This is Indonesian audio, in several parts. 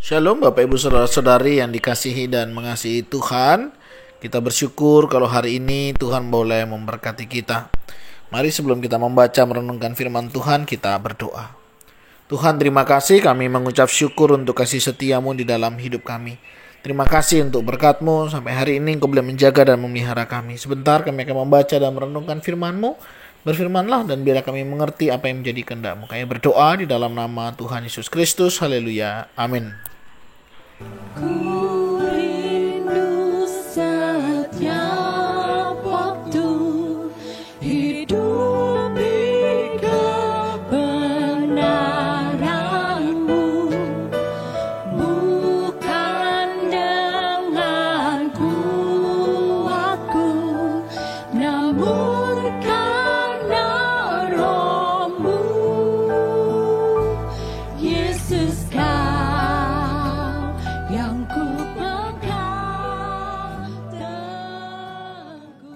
Shalom Bapak Ibu Saudara-saudari yang dikasihi dan mengasihi Tuhan. Kita bersyukur kalau hari ini Tuhan boleh memberkati kita. Mari sebelum kita membaca merenungkan firman Tuhan, kita berdoa. Tuhan, terima kasih, kami mengucap syukur untuk kasih setiamu di dalam hidup kami. Terima kasih untuk berkat-Mu, sampai hari ini Engkau boleh menjaga dan memelihara kami. Sebentar kami akan membaca dan merenungkan firman-Mu. Berfirmanlah dan biarlah kami mengerti apa yang menjadi kehendak-Mu. Kami berdoa di dalam nama Tuhan Yesus Kristus. Haleluya. Amin. Ku rindu setiap waktu hidup di kebenaran-Mu, bukan dengan kuatku, namun karena Roh-Mu. Yesus, yang ku pegang teguh.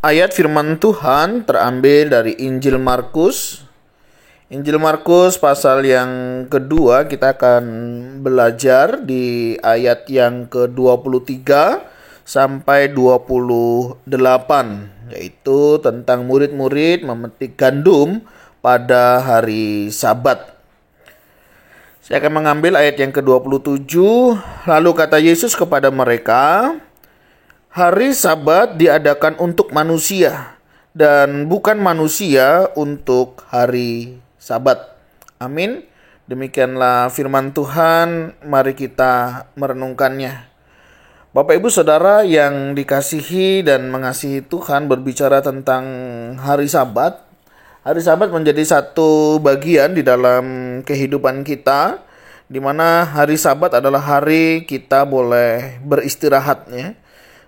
Ayat firman Tuhan terambil dari Injil Markus. Injil Markus pasal yang kedua, kita akan belajar di ayat yang ke-23 sampai 28, yaitu tentang murid-murid memetik gandum pada hari Sabat. Saya akan mengambil ayat yang ke-27. Lalu kata Yesus kepada mereka, hari Sabat diadakan untuk manusia, dan bukan manusia untuk hari Sabat. Amin. Demikianlah firman Tuhan, mari kita merenungkannya. Bapak Ibu Saudara yang dikasihi dan mengasihi Tuhan, berbicara tentang hari Sabat. Hari Sabat menjadi satu bagian di dalam kehidupan kita, di mana hari Sabat adalah hari kita boleh beristirahat, ya.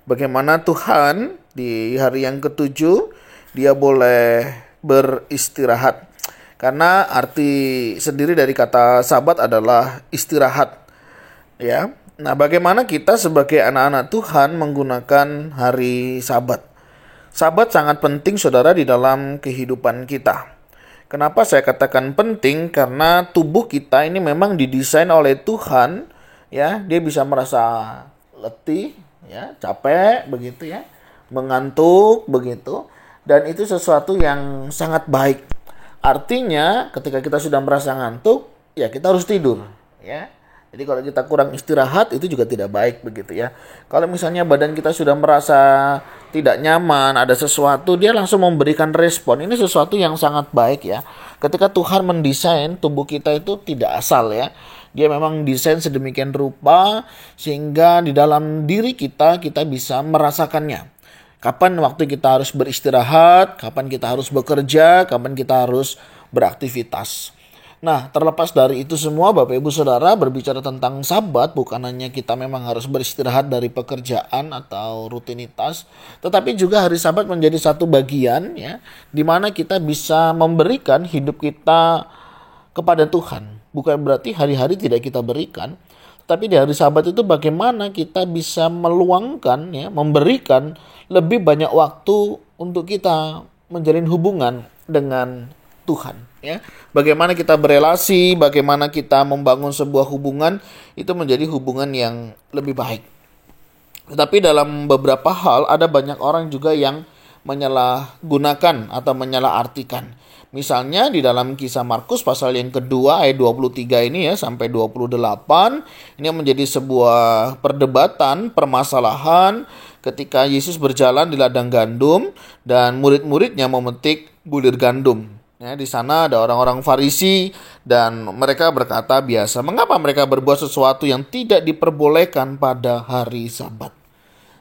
Bagaimana Tuhan di hari yang ketujuh Dia boleh beristirahat. Karena arti sendiri dari kata Sabat adalah istirahat, ya. Nah, bagaimana kita sebagai anak-anak Tuhan menggunakan hari Sabat? Sabat sangat penting, saudara, di dalam kehidupan kita. Kenapa saya katakan penting? Karena tubuh kita ini memang didesain oleh Tuhan, ya. Dia bisa merasa letih, ya, capek, begitu, ya, mengantuk, begitu. Dan itu sesuatu yang sangat baik. Artinya, ketika kita sudah merasa ngantuk, ya kita harus tidur, ya. Jadi kalau kita kurang istirahat itu juga tidak baik, begitu, ya. Kalau misalnya badan kita sudah merasa tidak nyaman, ada sesuatu, dia langsung memberikan respon. Ini sesuatu yang sangat baik, ya. Ketika Tuhan mendesain tubuh kita itu tidak asal, ya. Dia memang desain sedemikian rupa sehingga di dalam diri kita bisa merasakannya. Kapan waktu kita harus beristirahat, kapan kita harus bekerja, kapan kita harus beraktivitas. Nah, terlepas dari itu semua, Bapak Ibu Saudara, berbicara tentang Sabat, bukan hanya kita memang harus beristirahat dari pekerjaan atau rutinitas, tetapi juga hari Sabat menjadi satu bagian, ya, di mana kita bisa memberikan hidup kita kepada Tuhan. Bukan berarti hari-hari tidak kita berikan, tapi di hari Sabat itu bagaimana kita bisa meluangkan, ya, memberikan lebih banyak waktu untuk kita menjalin hubungan dengan Tuhan, ya. Bagaimana kita berelasi, bagaimana kita membangun sebuah hubungan, itu menjadi hubungan yang lebih baik. Tetapi dalam beberapa hal ada banyak orang juga yang menyalahgunakan atau menyalahartikan. Misalnya di dalam kisah Markus pasal yang kedua ayat 23 ini, ya, sampai 28, ini menjadi sebuah perdebatan, permasalahan ketika Yesus berjalan di ladang gandum dan murid-muridnya memetik bulir gandum. Ya, di sana ada orang-orang Farisi dan mereka berkata biasa, mengapa mereka berbuat sesuatu yang tidak diperbolehkan pada hari Sabat?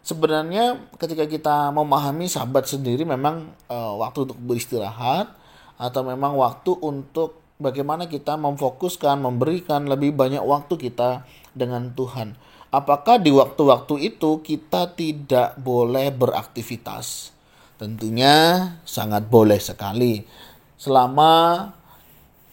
Sebenarnya ketika kita memahami Sabat sendiri memang waktu untuk beristirahat atau memang waktu untuk bagaimana kita memfokuskan, memberikan lebih banyak waktu kita dengan Tuhan. Apakah di waktu-waktu itu kita tidak boleh beraktivitas? Tentunya sangat boleh sekali. Selama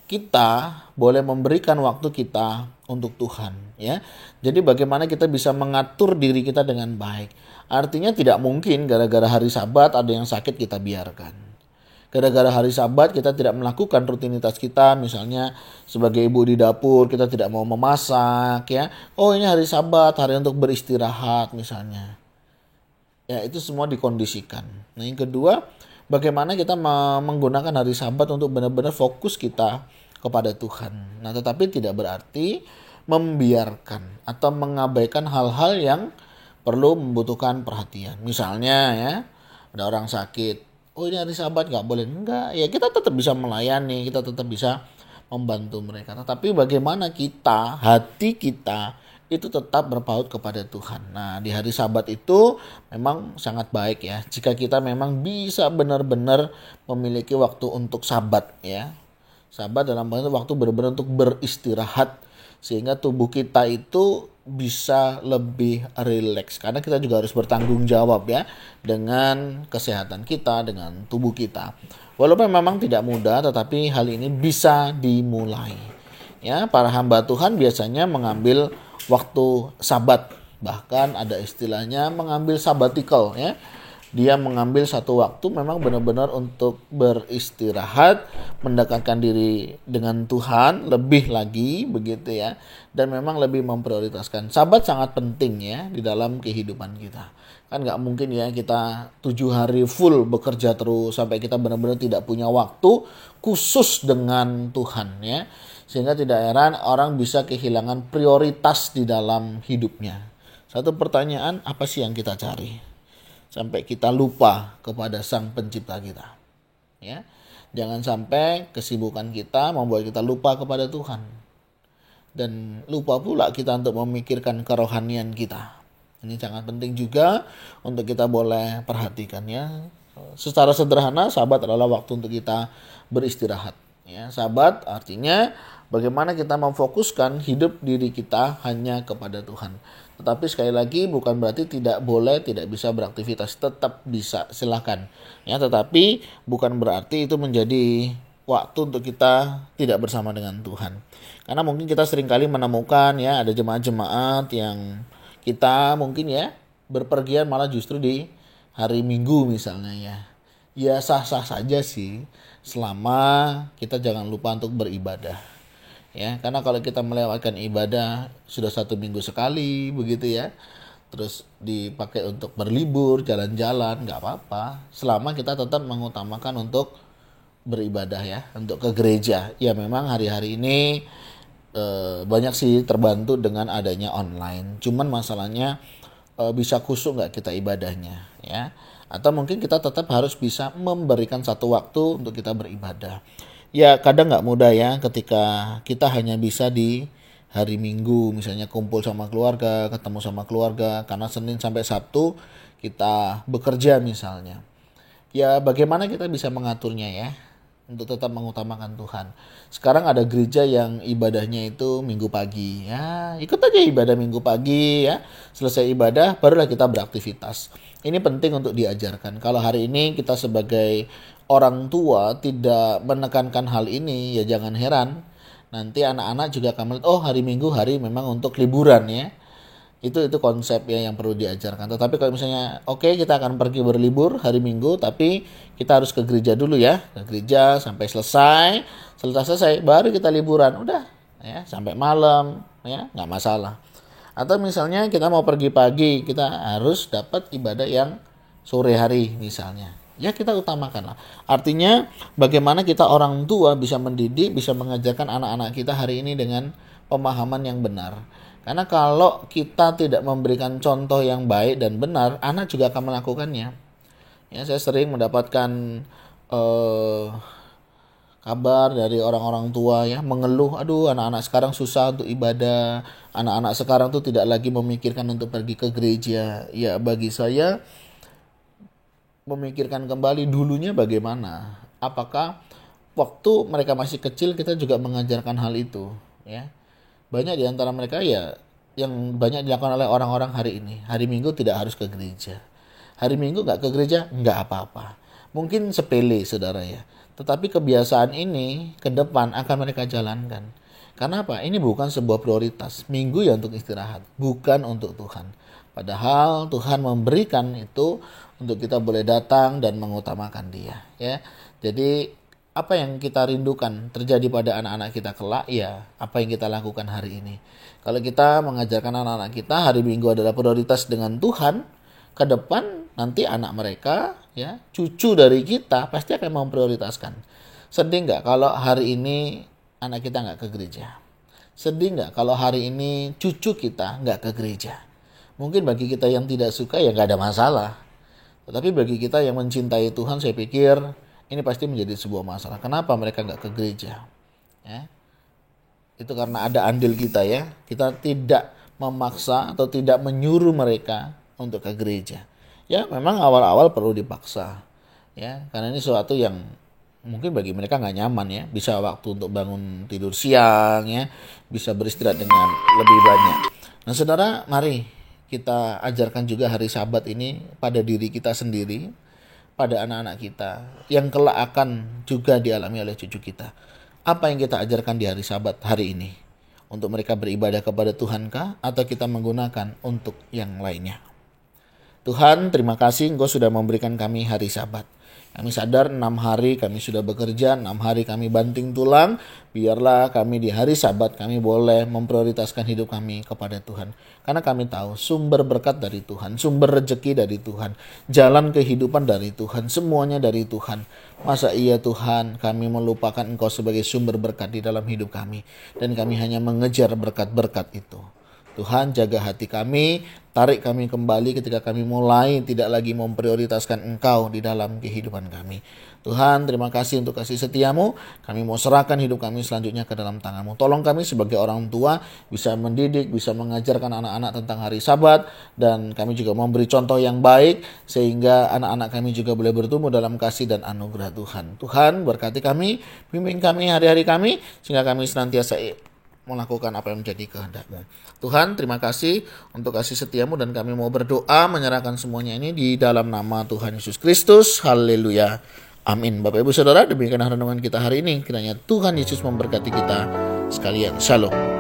kita boleh memberikan waktu kita untuk Tuhan, ya. Jadi bagaimana kita bisa mengatur diri kita dengan baik. Artinya tidak mungkin gara-gara hari Sabat ada yang sakit kita biarkan. Gara-gara hari Sabat kita tidak melakukan rutinitas kita, misalnya sebagai ibu di dapur kita tidak mau memasak ya. Oh, ini hari Sabat, hari untuk beristirahat misalnya. Ya, itu semua dikondisikan. Nah, yang kedua, bagaimana kita menggunakan hari Sabat untuk benar-benar fokus kita kepada Tuhan. Nah, tetapi tidak berarti membiarkan atau mengabaikan hal-hal yang perlu membutuhkan perhatian. Misalnya ya, ada orang sakit. Oh, ini hari Sabat nggak boleh. Enggak, ya kita tetap bisa melayani, kita tetap bisa membantu mereka. Tetapi bagaimana kita, hati kita itu tetap berpaut kepada Tuhan. Nah, di hari Sabat itu memang sangat baik ya. Jika kita memang bisa benar-benar memiliki waktu untuk Sabat ya. Sabat dalam waktu benar-benar untuk beristirahat. Sehingga tubuh kita itu bisa lebih rileks. Karena kita juga harus bertanggung jawab ya dengan kesehatan kita, dengan tubuh kita. Walaupun memang tidak mudah, tetapi hal ini bisa dimulai. Ya, para hamba Tuhan biasanya mengambil waktu Sabat. Bahkan ada istilahnya mengambil sabbatical ya. Dia mengambil satu waktu memang benar-benar untuk beristirahat, mendekatkan diri dengan Tuhan lebih lagi begitu ya. Dan memang lebih memprioritaskan. Sabat sangat penting ya di dalam kehidupan kita. Kan nggak mungkin ya kita 7 hari full bekerja terus sampai kita benar-benar tidak punya waktu khusus dengan Tuhan ya. Sehingga tidak heran orang bisa kehilangan prioritas di dalam hidupnya. Satu pertanyaan, apa sih yang kita cari? Sampai kita lupa kepada Sang Pencipta kita. Ya. Jangan sampai kesibukan kita membuat kita lupa kepada Tuhan. Dan lupa pula kita untuk memikirkan kerohanian kita. Ini sangat penting juga untuk kita boleh perhatikan ya. Secara sederhana, Sabat adalah waktu untuk kita beristirahat. Ya, Sabat artinya bagaimana kita memfokuskan hidup diri kita hanya kepada Tuhan. Tetapi sekali lagi bukan berarti tidak boleh, tidak bisa beraktivitas. Tetap bisa, silakan. Ya, tetapi bukan berarti itu menjadi waktu untuk kita tidak bersama dengan Tuhan. Karena mungkin kita seringkali menemukan ya ada jemaat-jemaat yang kita mungkin ya berpergian malah justru di hari Minggu misalnya ya. Ya sah-sah saja sih selama kita jangan lupa untuk beribadah. Ya, karena kalau kita melewatkan ibadah sudah 1 minggu sekali begitu ya, terus dipakai untuk berlibur, jalan-jalan, nggak apa-apa. Selama kita tetap mengutamakan untuk beribadah ya, untuk ke gereja. Ya memang hari-hari ini banyak sih terbantu dengan adanya online. Cuman masalahnya bisa khusyuk nggak kita ibadahnya ya? Atau mungkin kita tetap harus bisa memberikan satu waktu untuk kita beribadah. Ya kadang nggak mudah ya ketika kita hanya bisa di hari Minggu misalnya kumpul sama keluarga, ketemu sama keluarga, karena Senin sampai Sabtu kita bekerja misalnya. Ya bagaimana kita bisa mengaturnya ya untuk tetap mengutamakan Tuhan. Sekarang ada gereja yang ibadahnya itu Minggu pagi ya, ikut aja ibadah Minggu pagi ya, selesai ibadah barulah kita beraktivitas. Ini penting untuk diajarkan. Kalau hari ini kita sebagai orang tua tidak menekankan hal ini, ya jangan heran nanti anak-anak juga akan melihat, oh hari Minggu hari memang untuk liburan ya. Itu konsep ya yang perlu diajarkan. Tetapi kalau misalnya oke, kita akan pergi berlibur hari Minggu, tapi kita harus ke gereja dulu ya, ke gereja sampai selesai baru kita liburan, udah ya sampai malam ya nggak masalah. Atau misalnya kita mau pergi pagi, kita harus dapat ibadah yang sore hari misalnya. Ya kita utamakan lah. Artinya bagaimana kita orang tua bisa mendidik, bisa mengajarkan anak-anak kita hari ini dengan pemahaman yang benar. Karena kalau kita tidak memberikan contoh yang baik dan benar, anak juga akan melakukannya. Ya, saya sering mendapatkan kabar dari orang-orang tua ya mengeluh, aduh anak-anak sekarang susah untuk ibadah, anak-anak sekarang tuh tidak lagi memikirkan untuk pergi ke gereja. Ya bagi saya memikirkan kembali dulunya bagaimana, apakah waktu mereka masih kecil kita juga mengajarkan hal itu ya. Banyak di antara mereka ya yang banyak dilakukan oleh orang-orang hari ini, hari Minggu tidak harus ke gereja, hari Minggu nggak ke gereja nggak apa-apa, mungkin sepele saudara ya, tetapi kebiasaan ini ke depan akan mereka jalankan. Karena apa? Ini bukan sebuah prioritas. Minggu ya untuk istirahat, bukan untuk Tuhan. Padahal Tuhan memberikan itu untuk kita boleh datang dan mengutamakan Dia, ya. Jadi apa yang kita rindukan terjadi pada anak-anak kita kelak, ya apa yang kita lakukan hari ini. Kalau kita mengajarkan anak-anak kita hari Minggu adalah prioritas dengan Tuhan, ke depan nanti anak mereka, ya cucu dari kita pasti akan memprioritaskan. Sedih nggak kalau hari ini anak kita nggak ke gereja? Sedih nggak kalau hari ini cucu kita nggak ke gereja? Mungkin bagi kita yang tidak suka ya nggak ada masalah. Tetapi bagi kita yang mencintai Tuhan, saya pikir ini pasti menjadi sebuah masalah. Kenapa mereka nggak ke gereja? Ya. Itu karena ada andil kita, ya. Kita tidak memaksa atau tidak menyuruh mereka untuk ke gereja. Ya memang awal-awal perlu dipaksa. Ya, karena ini sesuatu yang mungkin bagi mereka nggak nyaman, ya. Bisa waktu untuk bangun tidur siang, ya. Bisa beristirahat dengan lebih banyak. Nah saudara, mari kita ajarkan juga hari Sabat ini pada diri kita sendiri, pada anak-anak kita yang kelak akan juga dialami oleh cucu kita. Apa yang kita ajarkan di hari Sabat hari ini? Untuk mereka beribadah kepada Tuhankah atau kita menggunakan untuk yang lainnya? Tuhan, terima kasih Engkau sudah memberikan kami hari Sabat. Kami sadar 6 hari kami sudah bekerja, 6 hari kami banting tulang. Biarlah kami di hari Sabat kami boleh memprioritaskan hidup kami kepada Tuhan. Karena kami tahu sumber berkat dari Tuhan, sumber rezeki dari Tuhan, jalan kehidupan dari Tuhan, semuanya dari Tuhan. Masa iya Tuhan kami melupakan Engkau sebagai sumber berkat di dalam hidup kami. Dan kami hanya mengejar berkat-berkat itu. Tuhan jaga hati kami, tarik kami kembali ketika kami mulai tidak lagi memprioritaskan Engkau di dalam kehidupan kami. Tuhan, terima kasih untuk kasih setiamu. Kami mau serahkan hidup kami selanjutnya ke dalam tangan-Mu. Tolong kami sebagai orang tua bisa mendidik, bisa mengajarkan anak-anak tentang hari Sabat. Dan kami juga memberi contoh yang baik sehingga anak-anak kami juga boleh bertumbuh dalam kasih dan anugerah Tuhan. Tuhan, berkati kami, pimpin kami hari-hari kami sehingga kami senantiasa melakukan apa yang menjadi kehendak-Mu. Tuhan, terima kasih untuk kasih setiamu dan kami mau berdoa menyerahkan semuanya ini di dalam nama Tuhan Yesus Kristus. Haleluya. Amin. Bapak Ibu Saudara, demikian renungan kita hari ini. Kiranya Tuhan Yesus memberkati kita sekalian. Shalom.